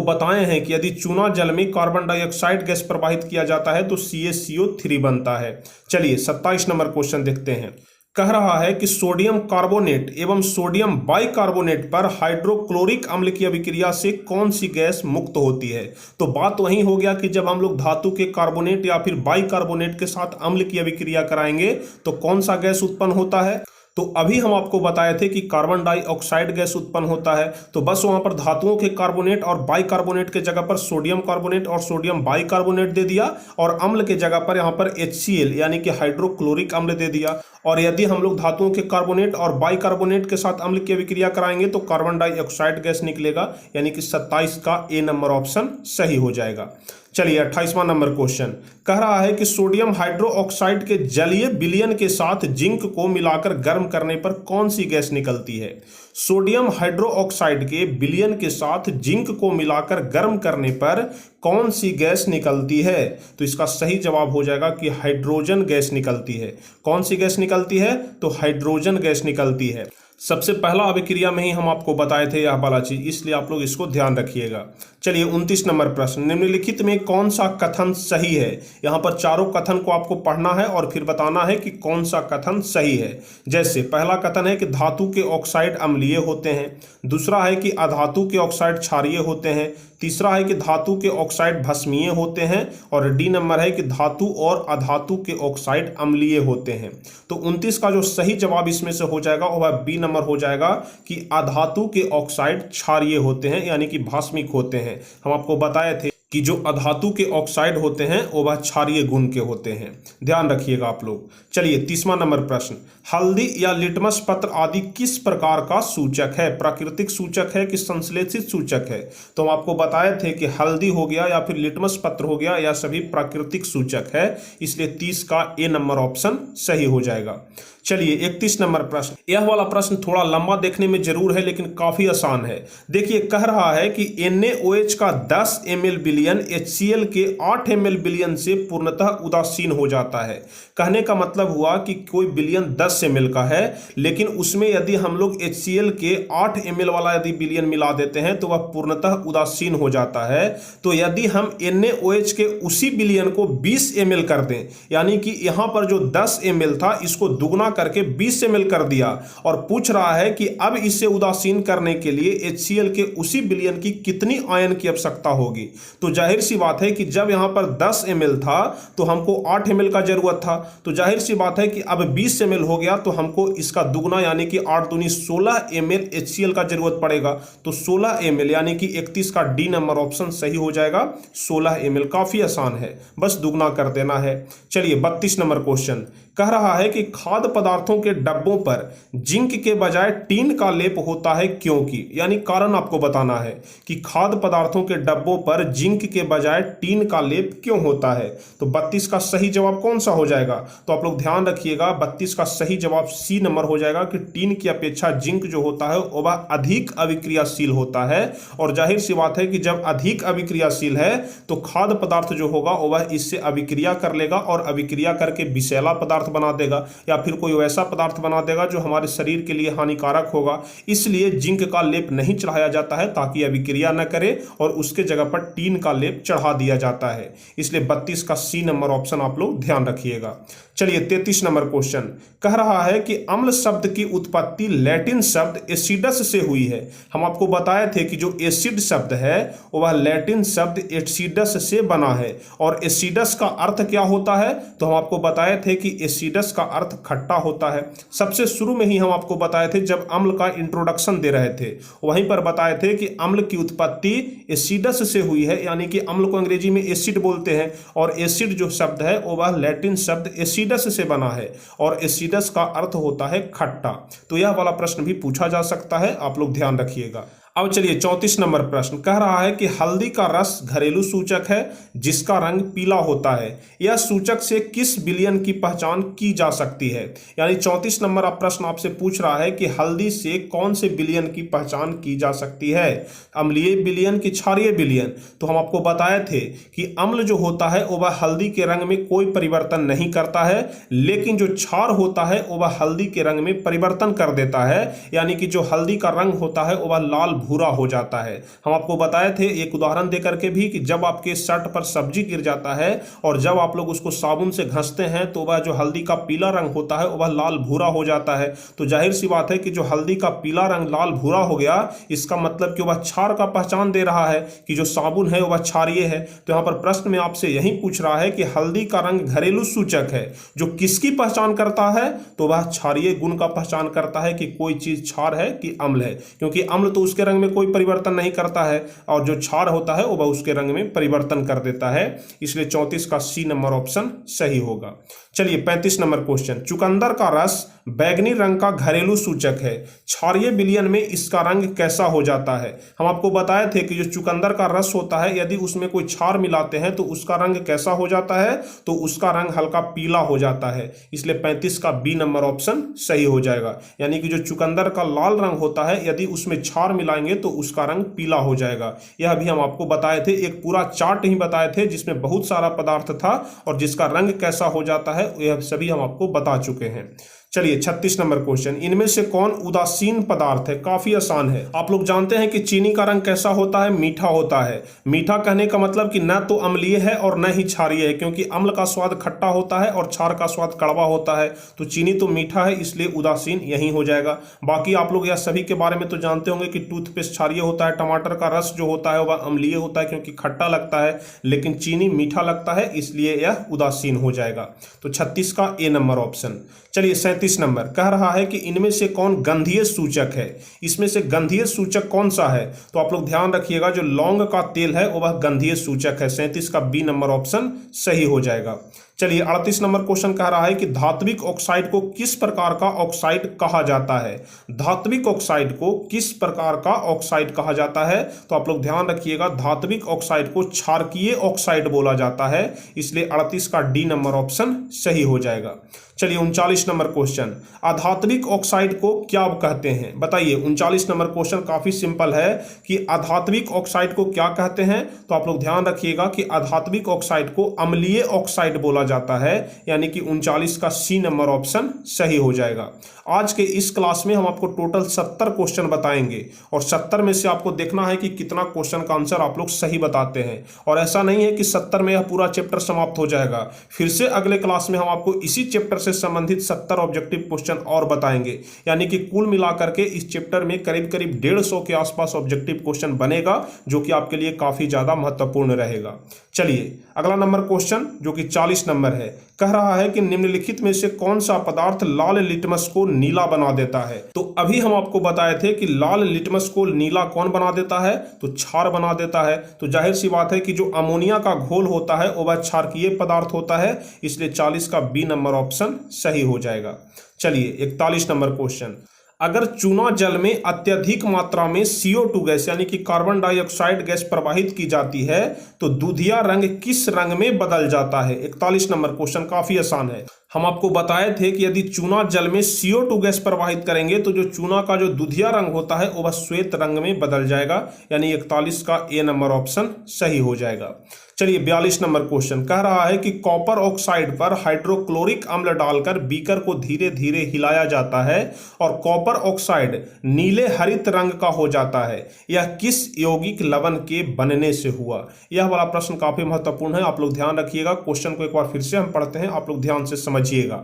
Speaker 1: बताए हैं कि यदि चूना जल में कार्बन डाइऑक्साइड गैस प्रवाहित किया जाता है तो CaCO3 बनता है। चलिए 27 नंबर क्वेश्चन देखते हैं। कह रहा है कि सोडियम कार्बोनेट एवं सोडियम बाइकार्बोनेट पर हाइड्रोक्लोरिक अम्ल की अभिक्रिया से कौन सी गैस मुक्त होती है। तो बात वही हो गया कि जब हम लोग धातु के कार्बोनेट या फिर बाइकार्बोनेट के साथ अम्ल की अभिक्रिया कराएंगे तो कौन सा गैस उत्पन्न होता है। तो अभी हम आपको बताए थे कि कार्बन डाइऑक्साइड गैस उत्पन्न होता है। तो बस वहां पर धातुओं के कार्बोनेट और बाइकार्बोनेट के जगह पर सोडियम कार्बोनेट और सोडियम बाइकार्बोनेट दे दिया और अम्ल के जगह पर यहाँ पर HCl यानी कि हाइड्रोक्लोरिक अम्ल दे दिया। और यदि हम लोग धातुओं के कार्बोनेट और बाइकार्बोनेट के साथ अम्ल की अभिक्रिया कराएंगे तो कार्बन डाइऑक्साइड गैस निकलेगा। यानी कि 27 का ए नंबर ऑप्शन सही हो जाएगा। चलिए 28वां नंबर क्वेश्चन कह रहा है कि सोडियम हाइड्रोक्साइड के जलीय विलयन के साथ जिंक को मिलाकर गर्म करने पर कौन सी गैस निकलती है। सोडियम हाइड्रोक्साइड के विलयन के साथ जिंक को मिलाकर गर्म करने पर कौन सी गैस निकलती है। तो इसका सही जवाब हो जाएगा कि हाइड्रोजन गैस निकलती है। कौन सी गैस निकलती है? तो हाइड्रोजन गैस निकलती है। सबसे पहला अभिक्रिया में ही हम आपको बताए थे यह वाला चीज, इसलिए आप लोग इसको ध्यान रखिएगा। चलिए 29 नंबर प्रश्न, निम्नलिखित में कौन सा कथन सही है। यहाँ पर चारों कथन को आपको पढ़ना है और फिर बताना है कि कौन सा कथन सही है। जैसे पहला कथन है कि धातु के ऑक्साइड अम्लीय होते हैं, दूसरा है कि अधातु के ऑक्साइड क्षारीय होते हैं, तीसरा है कि धातु के ऑक्साइड भस्मीय होते हैं और डी नंबर है कि धातु और अधातु के ऑक्साइड अम्लीय होते हैं। तो 29 का जो सही जवाब इसमें से हो जाएगा वह बी नंबर हो जाएगा कि अधातु के ऑक्साइड क्षारीय होते हैं यानी कि भास्मिक होते हैं। हम आपको बताए थे कि जो अधातु के ऑक्साइड होते हैं वह क्षारीय गुण के होते हैं। ध्यान रखिएगा आप लोग। चलिए 30वां नंबर प्रश्न, हल्दी या लिटमस पत्र आदि किस प्रकार का सूचक है। प्राकृतिक सूचक है कि संश्लेषित सूचक है। तो हम आपको बताए थे कि हल्दी हो गया या फिर लिटमस पत्र हो गया या सभी प्राकृतिक सूचक है। इसलिए 30 का ए नंबर ऑप्शन सही हो जाएगा। चलिए 31 नंबर प्रश्न, यह वाला प्रश्न थोड़ा लंबा देखने में जरूर है लेकिन काफी आसान है। देखिए कह रहा है कि NaOH का 10 ml विलयन HCl के 8 ml विलयन से पूर्णतः उदासीन हो जाता है। कहने का मतलब हुआ कि कोई विलयन 10 ml का है लेकिन उसमें यदि हम लोग HCl के 8 ml वाला यदि विलयन मिला देते हैं तो वह पूर्णतः उदासीन हो जाता है। तो यदि हम NaOH के उसी विलयन को 20 ml कर दें, यानी कि यहाँ पर जो 10 ml था इसको दुगना करके 20 ml कर दिया और पूछ रहा है कि अब इसे उदासीन करने के लिए HCl के उसी विलयन की कितनी आयन की आवश्यकता होगी। तो जाहिर सी बात है कि जब यहाँ पर 10 ml था तो हमको 8 ml का जरूरत था, तो जाहिर सी बात है कि अब 20 ml हो गया तो हमको इसका दुगना यानी कि 8 दूनी 16 ml HCl का जरूरत पड़ेगा। तो 16 ml यानी कि 31 का डी नंबर ऑप्शन सही हो जाएगा। 16 ml काफी आसान है, बस दुगना कर देना है। चलिए 32 नंबर क्वेश्चन कह रहा है कि खाद्य पदार्थों के डब्बों पर जिंक के बजाय टीन का लेप होता है क्योंकि, यानी कारण आपको बताना है कि खाद्य पदार्थों के डब्बों पर जिंक के बजाय टीन का लेप क्यों होता है। तो 32 का सही जवाब कौन सा हो जाएगा। तो आप लोग ध्यान रखिएगा, 32 का सही जवाब सी नंबर हो जाएगा कि टीन की अपेक्षा जिंक जो होता है वह अधिक अभिक्रियाशील होता है। और जाहिर सी बात है कि जब अधिक अभिक्रियाशील है तो खाद्य पदार्थ जो होगा वह इससे अभिक्रिया कर लेगा और अभिक्रिया करके विषैला पदार्थ पदार्थ बना देगा या फिर कोई वैसा पदार्थ बना देगा जो हमारे शरीर के लिए हानिकारक होगा। इसलिए जिंक का लेप नहीं चढ़ाया जाता है ताकि अभिक्रिया न करे और उसके जगह पर टीन का लेप चढ़ा दिया जाता है। इसलिए 32 का सी नंबर ऑप्शन आप लोग ध्यान रखिएगा। चलिए 33 नंबर क्वेश्चन कह रहा है कि अम्ल शब्द की उत्पत्ति लैटिन शब्द एसिडस से हुई है। हम आपको बताए थे कि जो एसिड शब्द है वह लैटिन शब्द एसिडस से बना है। और एसिडस का अर्थ क्या होता है, तो हम आपको बताए थे कि एसिडस का अर्थ खट्टा होता है। सबसे शुरू में ही हम आपको बताए थे जब अम्ल का इंट्रोडक्शन दे रहे थे, वहीं पर बताए थे कि अम्ल की उत्पत्ति एसिडस से हुई है, यानी कि अम्ल को अंग्रेजी में एसिड बोलते हैं और एसिड जो शब्द है वह लैटिन शब्द एसिडस से बना है और एसिडस का अर्थ होता है खट्टा। तो यह वाला प्रश्न भी पूछा जा सकता है, आप लोग ध्यान रखिएगा। अब चलिए 34 नंबर प्रश्न कह रहा है कि हल्दी का रस घरेलू सूचक है जिसका रंग पीला होता है। यह सूचक से किस विलयन की पहचान की जा सकती है। यानी 34 नंबर प्रश्न आपसे पूछ रहा है कि हल्दी से कौन से विलयन की पहचान की जा सकती है, अम्लीय विलयन की क्षारीय विलयन। तो हम आपको बताए थे कि अम्ल जो होता है वह हल्दी के रंग में कोई परिवर्तन नहीं करता है, लेकिन जो क्षार होता है वह हल्दी के रंग में परिवर्तन कर देता है। यानी कि जो हल्दी का रंग होता है वह लाल भूरा हो जाता है। हम आपको बताए थे एक उदाहरण देकर के भी कि जब आपके शर्ट पर सब्जी गिर जाता है और जब आप लोग उसको साबुन से घसते हैं तो वह जो हल्दी का पीला रंग होता है वह लाल भूरा हो जाता है। तो जाहिर सी बात है कि जो हल्दी का पीला रंग लाल भूरा हो गया, इसका मतलब कि वह क्षार का पहचान दे रहा है कि जो साबुन है वह क्षारीय है। तो यहाँ पर प्रश्न में आपसे यही पूछ रहा है कि हल्दी का रंग घरेलू सूचक है जो किसकी पहचान करता है, तो वह क्षारीय गुण का पहचान करता है कि कोई चीज क्षार है कि अम्ल है, क्योंकि अम्ल तो उसके रंग में कोई परिवर्तन नहीं करता है और जो क्षार होता है वह उसके रंग में परिवर्तन कर देता है। इसलिए 34 का सी नंबर ऑप्शन सही होगा। चलिए 35 नंबर क्वेश्चन, चुकंदर का रस बैगनी रंग का घरेलू सूचक है, क्षारीय विलयन में इसका रंग कैसा हो जाता है। हम आपको बताए थे कि जो चुकंदर का रस होता है यदि उसमें कोई क्षार मिलाते हैं तो उसका रंग कैसा हो जाता है, तो उसका रंग हल्का पीला हो जाता है। इसलिए 35 का बी नंबर ऑप्शन सही हो जाएगा। यानी कि जो चुकंदर का लाल रंग होता है यदि उसमें क्षार मिलाएंगे तो उसका रंग पीला हो जाएगा। यह भी हम आपको बताए थे, एक पूरा चार्ट ही बताए थे जिसमें बहुत सारा पदार्थ था और जिसका रंग कैसा हो जाता है यह सभी हम आपको बता चुके हैं। चलिए 36 नंबर क्वेश्चन, इनमें से कौन उदासीन पदार्थ है। काफी आसान है। आप लोग जानते हैं कि चीनी का रंग कैसा होता है, मीठा होता है। मीठा कहने का मतलब कि न तो अम्लीय है और न ही क्षारीय है, क्योंकि अम्ल का स्वाद खट्टा होता है और क्षार का स्वाद कड़वा होता है। तो चीनी तो मीठा है, इसलिए उदासीन यही हो जाएगा। बाकी आप लोग यह सभी के बारे में तो जानते होंगे कि टूथपेस्ट क्षारीय होता है, टमाटर का रस जो होता है वह अम्लीय होता है क्योंकि खट्टा लगता है, लेकिन चीनी मीठा लगता है, इसलिए यह उदासीन हो जाएगा। तो 36 का ए नंबर ऑप्शन। चलिए 37 नंबर कह रहा है कि इनमें से कौन गंधीय सूचक है। इसमें से गंधीय सूचक कौन सा है, तो आप लोग ध्यान रखिएगा जो लौंग का तेल है वह गंधीय सूचक है। 37 का बी नंबर ऑप्शन सही हो जाएगा। चलिए 38 नंबर क्वेश्चन कह रहा है कि धात्विक ऑक्साइड को किस प्रकार का ऑक्साइड कहा जाता है। धात्विक ऑक्साइड को किस प्रकार का ऑक्साइड कहा जाता है, तो आप लोग ध्यान रखिएगा धात्विक ऑक्साइड को क्षारकीय ऑक्साइड बोला जाता है। इसलिए 38 का डी नंबर ऑप्शन सही हो जाएगा। चलिए 39 नंबर क्वेश्चन, अधात्विक ऑक्साइड को क्या कहते हैं, बताइए। 39 नंबर क्वेश्चन काफी सिंपल है कि अधात्विक ऑक्साइड को क्या कहते हैं, तो आप लोग ध्यान रखिएगा कि अधात्विक ऑक्साइड को अम्लीय ऑक्साइड बोला जाता है। यानी कि 39 का सी नंबर ऑप्शन सही हो जाएगा। आज के इस क्लास में हम आपको टोटल 70 क्वेश्चन बताएंगे और 70 में से आपको देखना है कि कितना क्वेश्चन का आंसर आप लोग सही बताते हैं। और ऐसा नहीं है कि 70 में यह पूरा चैप्टर समाप्त हो जाएगा, फिर से अगले क्लास में हम आपको इसी चैप्टर से संबंधित 70 ऑब्जेक्टिव क्वेश्चन और बताएंगे। यानी कि कुल मिलाकर के इस चैप्टर में करीब करीब 150 के आसपास ऑब्जेक्टिव क्वेश्चन बनेगा, जो कि आपके लिए काफी ज्यादा महत्वपूर्ण रहेगा। चलिए अगला नंबर क्वेश्चन जो कि 40 नंबर है, कह रहा है कि निम्नलिखित में से कौन सा पदार्थ लाल लिटमस को नीला बना देता है। तो अभी हम आपको बताए थे कि लाल लिटमस को नीला कौन बना देता है, तो क्षार बना देता है। तो जाहिर सी बात है कि जो अमोनिया का घोल होता है वह क्षारकीय पदार्थ होता है। इसलिए 40 का बी नंबर ऑप्शन सही हो जाएगा। चलिए 41 नंबर क्वेश्चन, अगर चूना जल में अत्यधिक मात्रा में CO2 गैस यानी कि कार्बन डाइऑक्साइड गैस प्रवाहित की जाती है तो दूधिया रंग किस रंग में बदल जाता है। 41 नंबर क्वेश्चन काफी आसान है। हम आपको बताए थे कि यदि चूना जल में CO2 गैस प्रवाहित करेंगे तो जो चूना का जो दुधिया रंग होता है वो श्वेत रंग में बदल जाएगा, यानी 41 का ए नंबर ऑप्शन सही हो जाएगा। चलिए 42 नंबर क्वेश्चन कह रहा है कि कॉपर ऑक्साइड पर हाइड्रोक्लोरिक अम्ल डालकर बीकर को धीरे धीरे हिलाया जाता है और कॉपर ऑक्साइड नीले हरित रंग का हो जाता है, यह किस यौगिक लवण के बनने से हुआ? यह वाला प्रश्न काफी महत्वपूर्ण है, आप लोग ध्यान रखिएगा। क्वेश्चन को एक बार फिर से हम पढ़ते हैं, आप लोग ध्यान से समझिएगा।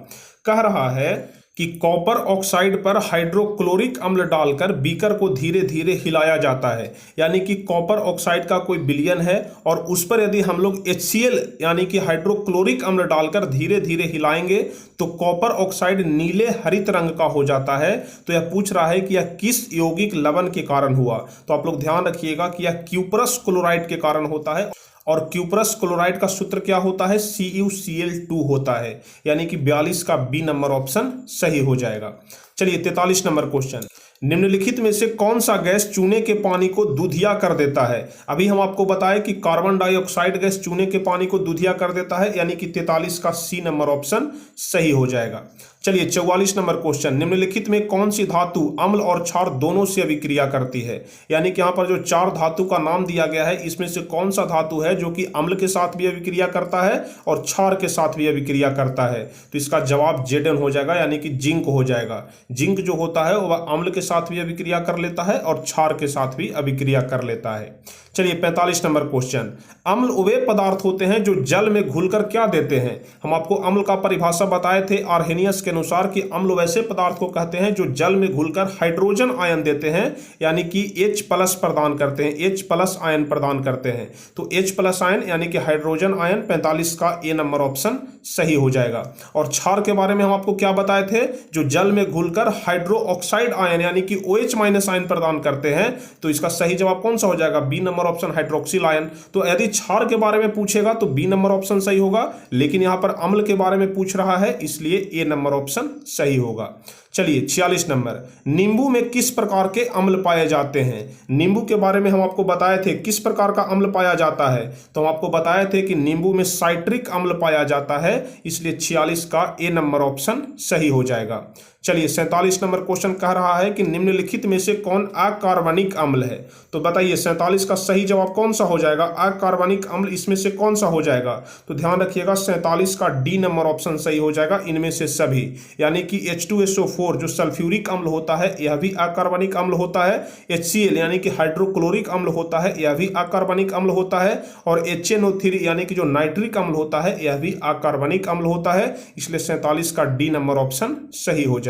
Speaker 1: कह रहा है कि कॉपर ऑक्साइड पर हाइड्रोक्लोरिक अम्ल डालकर बीकर को धीरे धीरे हिलाया जाता है, यानी कि कॉपर ऑक्साइड का कोई विलयन है और उस पर यदि हम लोग HCl यानी कि हाइड्रोक्लोरिक अम्ल डालकर धीरे धीरे हिलाएंगे तो कॉपर ऑक्साइड नीले हरित रंग का हो जाता है। तो यह पूछ रहा है कि यह किस यौगिक लवण के कारण हुआ? तो आप लोग ध्यान रखिएगा कि यह क्यूपरस क्लोराइड के कारण होता है और क्यूपरस क्लोराइड का सूत्र क्या होता है? CuCl2 होता है, यानी कि 42 का बी नंबर ऑप्शन सही हो जाएगा। चलिए 43 नंबर क्वेश्चन, निम्नलिखित में से कौन सा गैस चूने के पानी को दूधिया कर देता है? अभी हम आपको बताएं कि कार्बन डाइऑक्साइड गैस चूने के पानी को दूधिया कर देता है, यानी कि 43 का सी नंबर ऑप्शन सही हो जाएगा। चलिए 44 नंबर क्वेश्चन, निम्नलिखित में कौन सी धातु अम्ल और क्षार दोनों से अभिक्रिया करती है? यानी कि यहाँ पर जो 4 धातु का नाम दिया गया है इसमें से कौन सा धातु है जो कि अम्ल के साथ भी अभिक्रिया करता है और क्षार के साथ भी अभिक्रिया करता है? तो इसका जवाब Zn हो जाएगा, यानी कि जिंक हो जाएगा। जिंक जो होता है वह अम्ल के साथ भी अभिक्रिया कर लेता है और क्षार के साथ भी अभिक्रिया कर लेता है। चलिए 45 नंबर क्वेश्चन, अम्ल वे पदार्थ होते हैं जो जल में घुलकर क्या देते हैं? हम आपको अम्ल का परिभाषा बताए थे आर्हेनियस के अनुसार कि अम्ल वैसे पदार्थ को कहते हैं जो जल में घुलकर हाइड्रोजन आयन देते हैं, यानी कि H+ प्रदान करते हैं, H+ आयन प्रदान करते हैं। तो H+ आयन यानी कि हाइड्रोजन आयन 45 का ए नंबर ऑप्शन सही हो जाएगा। और क्षार के बारे में हम आपको क्या बताए थे? जो जल में घुलकर हाइड्रो ऑक्साइड आयन यानी कि OH- आयन प्रदान करते हैं। तो इसका सही जवाब कौन सा हो जाएगा? बी नंबर ऑप्शन हाइड्रोक्सिल आयन। तो यदि क्षार के बारे में पूछेगा तो बी नंबर ऑप्शन सही होगा, लेकिन यहां पर अम्ल के बारे में पूछ रहा है इसलिए ए नंबर ऑप्शन सही होगा। चलिए 46 नंबर, नींबू में किस प्रकार के अम्ल पाए जाते हैं? नींबू के बारे में हम आपको बताए थे किस प्रकार का अम्ल पाया जाता है, तो हम आपको बताए थे कि नींबू में साइट्रिक अम्ल पाया जाता है, इसलिए 46 का ए नंबर ऑप्शन सही हो जाएगा। चलिए 47 नंबर क्वेश्चन कह रहा है कि निम्नलिखित में से कौन अकार्बनिक अम्ल है? तो बताइए 47 का सही जवाब कौन सा हो जाएगा? अकार्बनिक अम्ल इसमें से कौन सा हो जाएगा? तो ध्यान रखिएगा 47 का डी नंबर ऑप्शन सही हो जाएगा, इनमें से सभी, यानी कि H2SO4 जो सल्फ्यूरिक अम्ल होता है यह भी अकार्बनिक अम्ल होता है, HCl यानी कि हाइड्रोक्लोरिक अम्ल होता है यह भी अकार्बनिक अम्ल होता है, और HNO3 यानी कि जो नाइट्रिक अम्ल होता है यह भी अकार्बनिक अम्ल होता है, इसलिए 47 का डी नंबर ऑप्शन सही हो जाएगा।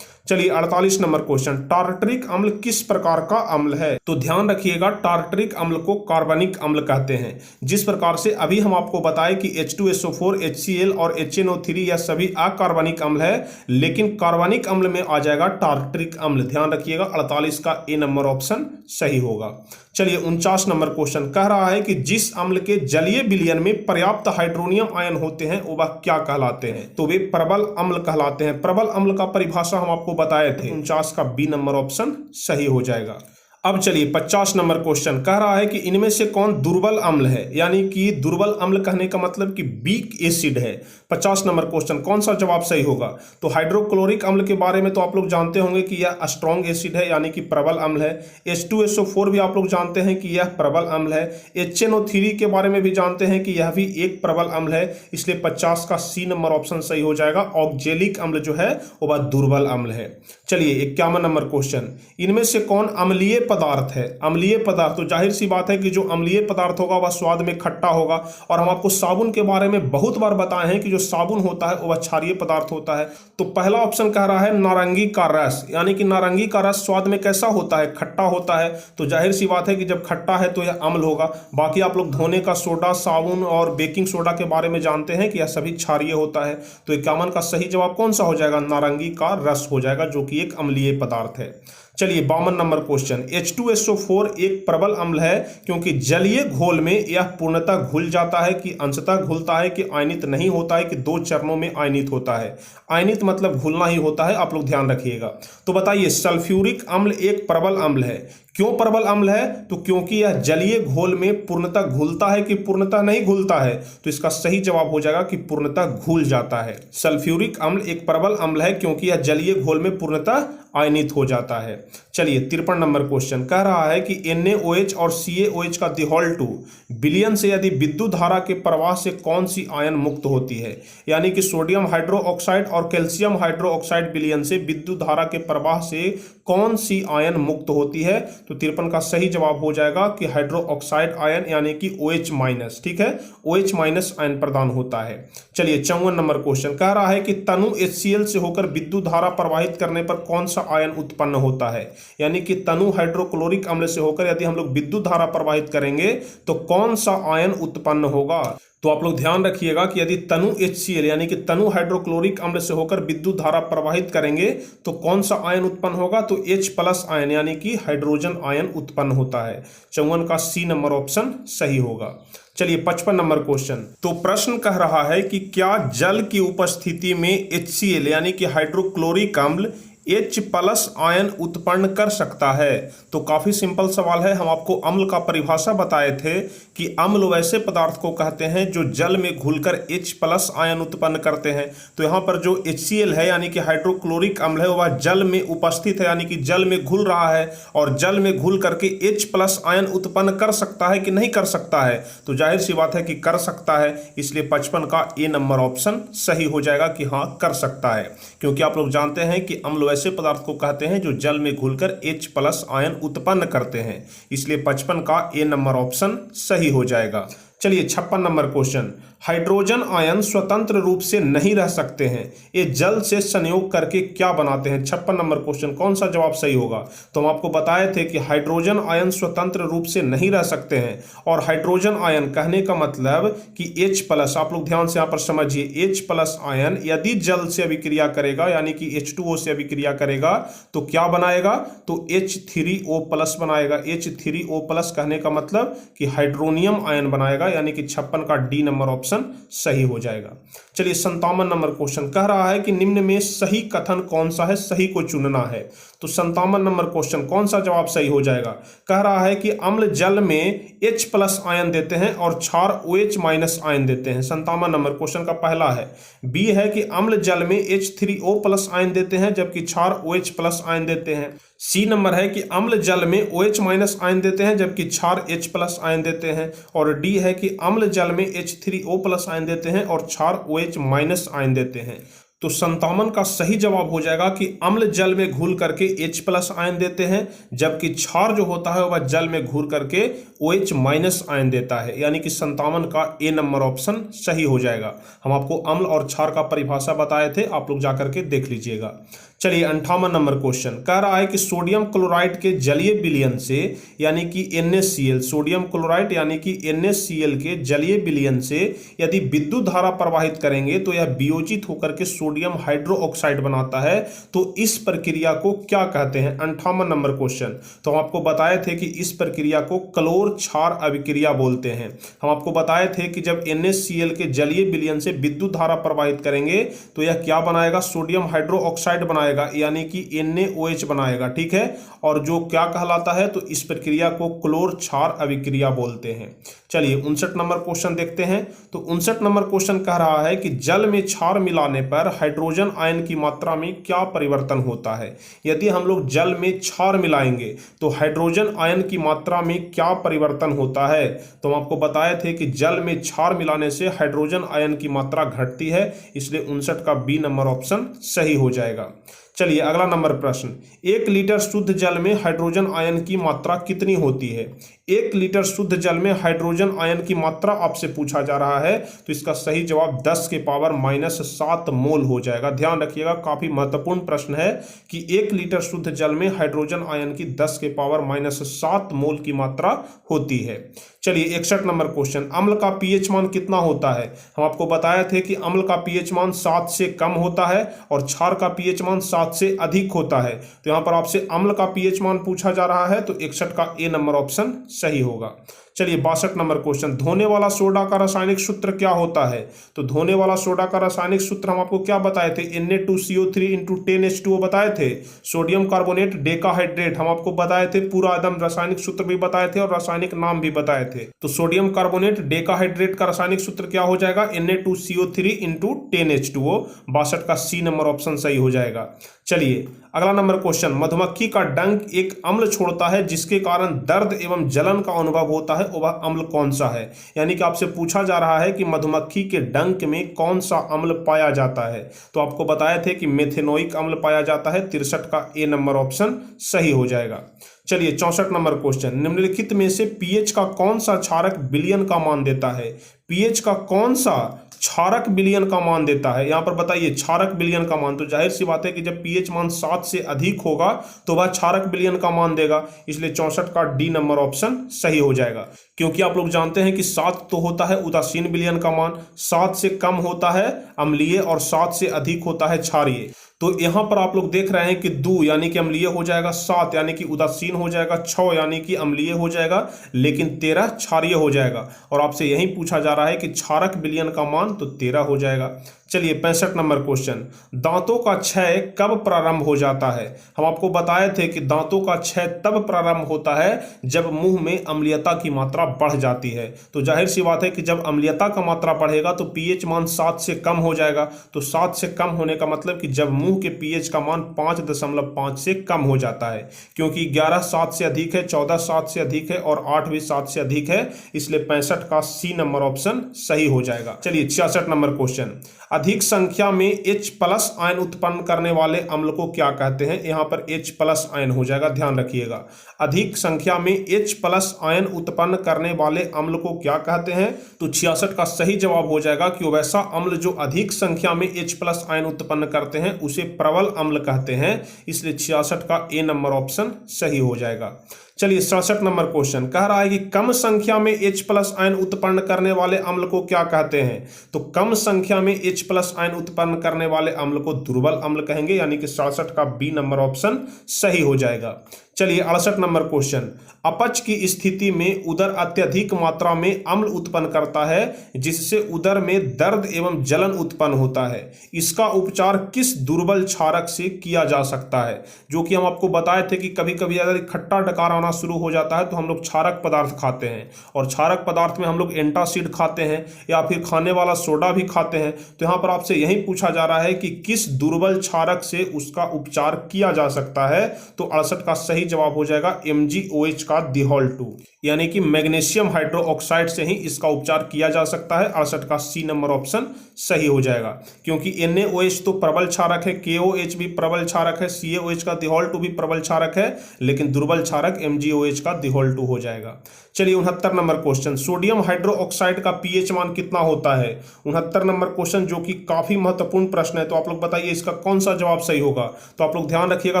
Speaker 1: चलिए 48 नंबर क्वेश्चन, टार्टरिक अम्ल किस प्रकार का अम्ल है? तो ध्यान रखिएगा टार्टरिक अम्ल को कार्बनिक अम्ल कहते हैं। जिस प्रकार से अभी हम आपको बताएं कि H2SO4 HCl और HNO3 यह सभी अकार्बनिक अम्ल है, लेकिन कार्बनिक अम्ल में आ जाएगा टार्टरिक अम्ल। ध्यान रखिएगा 48 का ए नंबर ऑप्शन सही होगा। चलिए 49 नंबर क्वेश्चन कह रहा है कि जिस अम्ल के जलीय विलयन में पर्याप्त हाइड्रोनियम आयन होते हैं वह क्या कहलाते हैं? तो वे प्रबल अम्ल कहलाते हैं। प्रबल अम्ल का परिभाषा हम आपको बताए थे, 49 का बी नंबर ऑप्शन सही हो जाएगा। अब चलिए 50 नंबर क्वेश्चन कह रहा है कि इनमें से कौन दुर्बल अम्ल है? यानी कि दुर्बल अम्ल कहने का मतलब कि वीक एसिड है। 50 नंबर क्वेश्चन कौन सा जवाब सही होगा? तो हाइड्रोक्लोरिक अम्ल के बारे में तो आप लोग जानते होंगे कि यह स्ट्रॉन्ग एसिड है, यानी कि प्रबल अम्ल है। H2SO4 भी आप लोग जानते हैं कि यह प्रबल अम्ल है। HNO3 के बारे में भी जानते हैं कि यह भी एक प्रबल अम्ल है, इसलिए 50 का सी नंबर ऑप्शन सही हो जाएगा। ऑक्जेलिक अम्ल जो है वह दुर्बल अम्ल है। चलिए 51 नंबर क्वेश्चन, इनमें से कौन अम्लीय पदार्थ है? अम्लीय पदार्थ, तो जाहिर सी बात है कि जो अम्लीय पदार्थ होगा वह स्वाद में खट्टा होगा, और हम आपको साबुन के बारे में बहुत बार बताए हैं कि जो साबुन होता है वह क्षारीय पदार्थ होता है। तो पहला ऑप्शन कह रहा है नारंगी का रस, यानी कि नारंगी का रस स्वाद में कैसा होता है? खट्टा होता है। तो जाहिर सी बात है कि जब खट्टा है तो यह अम्ल होगा। बाकी आप लोग धोने का सोडा, साबुन और बेकिंग सोडा के बारे में जानते हैं कि यह सभी क्षारीय होता है। तो 51 का सही जवाब कौन सा हो जाएगा? नारंगी का रस हो जाएगा, जो कि एक अम्लीय पदार्थ है। चलिए 52 नंबर क्वेश्चन, H2SO4 एक प्रबल अम्ल है क्योंकि जलीय घोल में यह पूर्णतः घुल जाता है कि अंशतः घुलता है कि आयनित नहीं होता है कि दो चरणों में आयनित होता है। आयनित मतलब घुलना ही होता है, आप लोग ध्यान रखिएगा। तो बताइए सल्फ्यूरिक अम्ल एक प्रबल अम्ल है, क्यों प्रबल अम्ल है? तो क्योंकि यह जलीय घोल में पूर्णतः घुलता है कि पूर्णतः नहीं घुलता है। तो इसका सही जवाब हो जाएगा कि पूर्णतः घुल जाता है। सल्फ्यूरिक अम्ल एक प्रबल अम्ल है क्योंकि यह जलीय घोल में पूर्णतः आयनित हो जाता है। चलिए 53 नंबर क्वेश्चन कह रहा है कि NaOH और CaOH का /2 विलयन से यदि विद्युत धारा के प्रवाह से कौन सी आयन मुक्त होती है, यानी कि सोडियम हाइड्रोक्साइड और कैल्शियम हाइड्रोक्साइड विलयन से विद्युत धारा के प्रवाह से कौन सी आयन मुक्त होती है? तो 53 का सही जवाब हो जाएगा कि हाइड्रोक्साइड आयन यानी कि OH-, ठीक है, OH- आयन प्रदान होता है। चलिए 54 नंबर क्वेश्चन कह रहा है कि तनु HCl से होकर विद्युत धारा प्रवाहित करने पर कौन सा आयन उत्पन्न होता है, यानी कि तनु हाइड्रोक्लोरिक अम्ल से होकर यदि हम लोग विद्युत धारा प्रवाहित करेंगे तो कौन सा आयन उत्पन्न होगा? तो आप लोग ध्यान रखिएगा कि यदि तनु HCl यानी कि तनु हाइड्रोक्लोरिक अम्ल से होकर विद्युत धारा प्रवाहित करेंगे तो कौन सा आयन उत्पन्न होगा? तो H+ आयन यानी कि हाइड्रोजन आयन उत्पन्न होता है। 54 का C नंबर ऑप्शन सही होगा। चलिए 55 नंबर क्वेश्चन, तो प्रश्न कह रहा है कि क्या जल की उपस्थिति में HCl यानी कि हाइड्रोक्लोरिक अम्ल H+ आयन उत्पन्न कर सकता है? तो काफी सिंपल सवाल है। हम आपको अम्ल का परिभाषा बताए थे कि अम्ल वैसे पदार्थ को कहते हैं जो जल में घुलकर H+ आयन उत्पन्न करते हैं। तो यहाँ पर जो HCl है यानी कि हाइड्रोक्लोरिक अम्ल है वह जल में उपस्थित है, यानी कि जल में घुल रहा है और जल में घुल करके H+ आयन उत्पन्न कर सकता है कि नहीं कर सकता है? तो जाहिर सी बात है कि कर सकता है, इसलिए 55 का A नंबर ऑप्शन सही हो जाएगा कि हाँ कर सकता है, क्योंकि आप लोग जानते हैं कि अम्ल ऐसे पदार्थ को कहते हैं जो जल में घुलकर H+ आयन उत्पन्न करते हैं, इसलिए 55 का A नंबर ऑप्शन सही हो जाएगा। चलिए 56 नंबर क्वेश्चन, हाइड्रोजन आयन स्वतंत्र रूप से नहीं रह सकते हैं, ये जल से संयोग करके क्या बनाते हैं? 56 नंबर क्वेश्चन, कौन सा जवाब सही होगा? तो हम आपको बताए थे कि हाइड्रोजन आयन स्वतंत्र रूप से नहीं रह सकते हैं, और हाइड्रोजन आयन कहने का मतलब कि H+, आप लोग ध्यान से यहाँ पर समझिए, H+ आयन यदि जल से अभिक्रिया करेगा यानी कि H2O से अभिक्रिया करेगा तो क्या बनाएगा? तो H3O+ बनाएगा। H3O+ कहने का मतलब कि हाइड्रोनियम आयन बनाएगा, यानी कि 56 का D नंबर ऑप्शन सही हो जाएगा। चलिए 57 नंबर क्वेश्चन कह रहा है कि निम्न में सही कथन कौन सा है, सही को चुनना है। तो 57 नंबर क्वेश्चन कौन सा जवाब सही हो जाएगा? कह रहा है कि अम्ल जल में H+ आयन देते हैं और क्षार OH- आयन देते हैं। 57 नंबर क्वेश्चन का पहला है। बी है कि अम्ल जल में H3O+ आयन देते हैं जबकि क्षार OH+ आयन देते हैं। सी नंबर है कि अम्ल जल में OH- आयन देते हैं जबकि क्षार H+ आयन देते हैं। और डी है कि अम्ल जल में H3O+ आयन देते हैं और क्षार OH- आयन देते हैं। तो 57 का सही जवाब हो जाएगा कि अम्ल जल में घुल करके H+ आयन देते हैं जबकि क्षार जो होता है वह जल में घुल करके OH- आयन देता है, यानी कि 57 का A नंबर ऑप्शन सही हो जाएगा। हम आपको अम्ल और क्षार का परिभाषा बताए थे, आप लोग जाकर के देख लीजिएगा। चलिए 58 नंबर क्वेश्चन कह रहा है कि सोडियम क्लोराइड के जलीय विलयन से यानी कि NaCl, सोडियम क्लोराइड यानी कि NaCl के जलीय विलयन से यदि विद्युत धारा प्रवाहित करेंगे तो यह वियोजित होकर के सोडियम हाइड्रोक्साइड बनाता है। तो इस प्रक्रिया को क्या कहते हैं? 58 नंबर क्वेश्चन। तो हम आपको बताए थे कि इस प्रक्रिया को क्लोर क्षार अभिक्रिया बोलते हैं। हम आपको बताए थे कि जब NaCl के जलीय विलयन से विद्युत धारा प्रवाहित करेंगे तो यह क्या बनाएगा? सोडियम हाइड्रोक्साइड बनाएगा, यानी कि NaOH बनाएगा, ठीक है। और जो क्या कहलाता है? तो इस प्रक्रिया को क्लोर क्षार अभिक्रिया बोलते हैं। चलिए 59 नंबर क्वेश्चन देखते हैं। तो 59 नंबर क्वेश्चन कह रहा है कि जल में क्षार मिलाने पर हाइड्रोजन आयन की मात्रा में क्या परिवर्तन होता है? यदि हम लोग जल में क्षार मिलाएंगे तो हाइड्रोजन आयन की मात्रा में क्या परिवर्तन होता है? तो हम आपको बताए थे कि जल में क्षार मिलाने से हाइड्रोजन आयन की मात्रा घटती है, इसलिए 59 का बी नंबर ऑप्शन सही हो जाएगा। चलिए अगला नंबर प्रश्न, 1 लीटर शुद्ध जल में हाइड्रोजन आयन की मात्रा कितनी होती है? 1 लीटर शुद्ध जल में हाइड्रोजन आयन की मात्रा आपसे पूछा जा रहा है, तो इसका सही जवाब 10 के पावर -7 मोल हो जाएगा। ध्यान रखिएगा, काफी महत्वपूर्ण प्रश्न है कि 1 लीटर शुद्ध जल में हाइड्रोजन आयन की 10 के पावर -7 मोल की मात्रा होती है। चलिए 61 नंबर क्वेश्चन, अम्ल का पीएच मान कितना होता है? हम आपको बताए थे कि अम्ल का पीएच मान 7 से कम होता है और क्षार का पीएच मान 7 7 से अधिक होता है। तो यहाँ पर आपसे अम्ल का पीएच मान पूछा जा रहा है, तो 61 का ए नंबर ऑप्शन सही होगा। चलिए 62 नंबर क्वेश्चन, धोने वाला सोडा का रासायनिक सूत्र क्या होता है? तो धोने वाला सोडा का रासायनिक सूत्र हम आपको क्या बताए थे? Na2CO3 × 10H2O बताए थे। सोडियम कार्बोनेट डेकाहाइड्रेट हम आपको बताए थे, पूरा एकदम रासायनिक सूत्र भी बताए थे और रासायनिक नाम भी बताए थे। तो सोडियम कार्बोनेट डेकाहाइड्रेट का रासायनिक सूत्र क्या हो जाएगा? Na2CO3 × 10H2O। 62 का सी नंबर ऑप्शन सही हो जाएगा। चलिए अगला नंबर क्वेश्चन, मधुमक्खी का डंक एक अम्ल छोड़ता है जिसके कारण दर्द एवं जलन का अनुभव होता है, वह अम्ल कौन सा है? यानी कि आपसे पूछा जा रहा है कि मधुमक्खी के डंक में कौन सा अम्ल पाया जाता है। तो आपको बताए थे कि मेथेनोइक अम्ल पाया जाता है। 63 का ए नंबर ऑप्शन सही हो जाएगा। चलिए 64 नंबर क्वेश्चन, निम्नलिखित में से पीएच का कौन सा क्षारक विलयन का मान देता है? पीएच का कौन सा क्षारक विलयन का मान देता है? यहां पर बताइए क्षारक विलयन का मान। तो जाहिर सी बात है कि जब पीएच मान 7 से अधिक होगा तो वह क्षारक विलयन का मान देगा, इसलिए 64 का डी नंबर ऑप्शन सही हो जाएगा। क्योंकि आप लोग जानते हैं कि 7 तो होता है उदासीन विलयन का मान, 7 से कम होता है अम्लीय और 7 से अधिक होता है क्षारीय। तो यहां पर आप लोग देख रहे हैं कि 2 यानी कि अम्लीय हो जाएगा, 7 यानी कि उदासीन हो जाएगा, 6 यानी कि अम्लीय हो जाएगा, लेकिन 13 क्षारीय हो जाएगा। और आपसे यही पूछा जा रहा है कि क्षारक विलयन का मान, तो 13 हो जाएगा। चलिए 65 नंबर क्वेश्चन, दांतों का क्षय कब प्रारंभ हो जाता है? हम आपको बताए थे कि दांतों का क्षय तब प्रारंभ होता है जब मुंह में अम्लीयता की मात्रा बढ़ जाती है। तो जाहिर सी बात है कि जब अम्लीयता का मात्रा बढ़ेगा तो पीएच मान 7 से कम हो जाएगा। तो 7 से कम होने का मतलब कि जब मुंह के पीएच का मान 5.5 से कम हो जाता है, क्योंकि 11 7 से अधिक है, 14 7 से अधिक है और 8 भी 7 से अधिक है, इसलिए 65 का सी नंबर ऑप्शन सही हो जाएगा। चलिए 66 नंबर क्वेश्चन, अधिक संख्या में H+ आयन उत्पन्न करने वाले अम्ल को क्या कहते हैं? यहां पर H+ आयन हो जाएगा, ध्यान रखिएगा। अधिक संख्या में H+ आयन उत्पन्न करने वाले अम्ल को क्या कहते हैं? तो 66 का सही जवाब हो जाएगा कि वैसा अम्ल जो अधिक संख्या में H+ आयन उत्पन्न करते हैं उसे प्रबल अम्ल कहते हैं, इसलिए 66 का ए नंबर ऑप्शन सही हो जाएगा। चलिए 67 नंबर क्वेश्चन कह रहा है कि कम संख्या में H+ आयन उत्पन्न करने वाले अम्ल को क्या कहते हैं? तो कम संख्या में H+ आयन उत्पन्न करने वाले अम्ल को दुर्बल अम्ल कहेंगे, यानी कि 67 का बी नंबर ऑप्शन सही हो जाएगा। चलिए 68 नंबर क्वेश्चन, अपच की स्थिति में उदर अत्यधिक मात्रा में अम्ल उत्पन्न करता है जिससे उदर में दर्द एवं जलन उत्पन्न होता है। इसका उपचार किस दुर्बल क्षारक से किया जा सकता है? जो कि हम आपको बताए थे कि कभी कभी अगर खट्टा डकार आना शुरू हो जाता है तो हम लोग क्षारक पदार्थ खाते हैं, और क्षारक पदार्थ में हम लोग एंटासिड खाते हैं या फिर खाने वाला सोडा भी खाते हैं। तो यहाँ पर आपसे यही पूछा जा रहा है कि किस दुर्बल क्षारक से उसका उपचार किया जा सकता है? तो 68 का सही जवाब हो जाएगा MgOH का Diol2, यानी कि मैग्नीशियम हाइड्रोक्साइड से ही इसका उपचार किया जा सकता है। 68 का सी नंबर ऑप्शन सही हो जाएगा, क्योंकि NaOH तो प्रबल क्षारक है, KOH भी प्रबल क्षारक है, CaOH का Diol2 भी प्रबल क्षारक है, लेकिन दुर्बल क्षारक MgOH का Diol2 हो जाएगा। चलिए 69 नंबर क्वेश्चन, सोडियम हाइड्रोक्साइड का पीएच मान कितना होता है? 69 नंबर क्वेश्चन जो कि काफी महत्वपूर्ण प्रश्न है, तो आप लोग बताइए इसका कौन सा जवाब सही होगा। तो आप लोग ध्यान रखिएगा,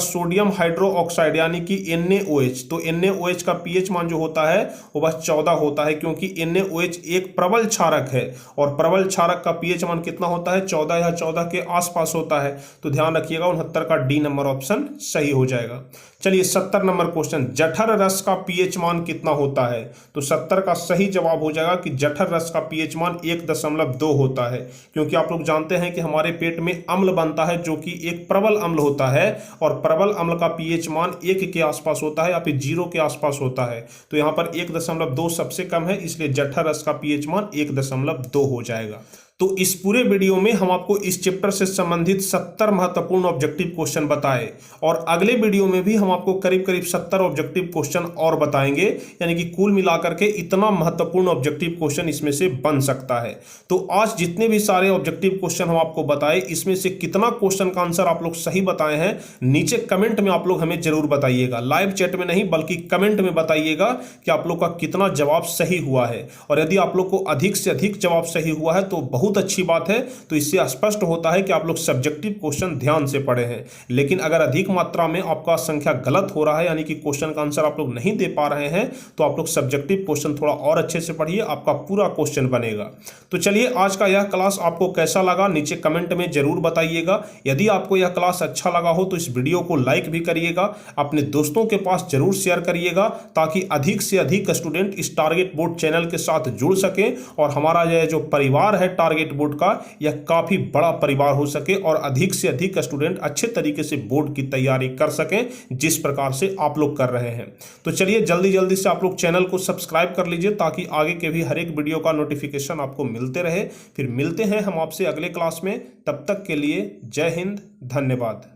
Speaker 1: सोडियम हाइड्रोक्साइड यानी कि NaOH, तो NaOH का पीएच मान जो होता है वो बस 14 होता है, क्योंकि NaOH एक प्रबल क्षारक है और प्रबल क्षारक का पीएच मान कितना होता है? 14 या 14 के आसपास होता है। तो ध्यान रखिएगा 69 का डी नंबर ऑप्शन सही हो जाएगा। चलिए 70 नंबर क्वेश्चन, जठर रस का पीएच मान कितना होता है? तो 70 का सही जवाब हो जाएगा कि जठर रस का पीएच मान 1.2 होता है, क्योंकि आप लोग जानते हैं कि हमारे पेट में अम्ल बनता है जो कि एक प्रबल अम्ल होता है, और प्रबल अम्ल का पीएच मान 1 के आसपास होता है या फिर 0 के आसपास होता है। तो यहाँ पर 1.2 सबसे कम है, इसलिए जठर रस का पीएच मान 1.2 हो जाएगा। तो इस पूरे वीडियो में हम आपको इस चैप्टर से संबंधित 70 महत्वपूर्ण ऑब्जेक्टिव क्वेश्चन बताए, और अगले वीडियो में भी हम आपको करीब करीब 70 ऑब्जेक्टिव क्वेश्चन और बताएंगे, यानी कि कुल मिलाकर के इतना महत्वपूर्ण ऑब्जेक्टिव क्वेश्चन इसमें से बन सकता है। तो आज जितने भी सारे ऑब्जेक्टिव क्वेश्चन हम आपको बताए, इसमें से कितना क्वेश्चन का आंसर आप लोग सही बताए हैं, नीचे कमेंट में आप लोग हमें जरूर बताइएगा। लाइव चैट में नहीं बल्कि कमेंट में बताइएगा कि आप लोग का कितना जवाब सही हुआ है, और यदि आप लोग को अधिक से अधिक जवाब सही हुआ है तो बहुत अच्छी बात है। तो इससे स्पष्ट होता है कि आप लोग सब्जेक्टिव क्वेश्चन ध्यान से पढ़े हैं। लेकिन अगर अधिक मात्रा में आपका संख्या गलत हो रहा है, यानी कि क्वेश्चन का आंसर आप लोग नहीं दे पा रहे हैं, तो आप लोग सब्जेक्टिव क्वेश्चन थोड़ा और अच्छे से पढ़िए, आपका पूरा क्वेश्चन बनेगा। तो चलिए, आज का यह क्लास आपको कैसा लगा नीचे कमेंट में जरूर बताइएगा। यदि आपको यह क्लास अच्छा लगा हो तो इस वीडियो को लाइक भी करिएगा, अपने दोस्तों के पास जरूर शेयर करिएगा, ताकि अधिक से अधिक स्टूडेंट इस टारगेट बोर्ड चैनल के साथ जुड़ सके और हमारा यह जो परिवार है टारगेट बोर्ड का, यह काफी बड़ा परिवार हो सके और अधिक से अधिक स्टूडेंट अच्छे तरीके से बोर्ड की तैयारी कर सकें, जिस प्रकार से आप लोग कर रहे हैं। तो चलिए, जल्दी जल्दी से आप लोग चैनल को सब्सक्राइब कर लीजिए, ताकि आगे के भी हर एक वीडियो का नोटिफिकेशन आपको मिलते रहे। फिर मिलते हैं हम आपसे अगले क्लास में, तब तक के लिए जय हिंद, धन्यवाद।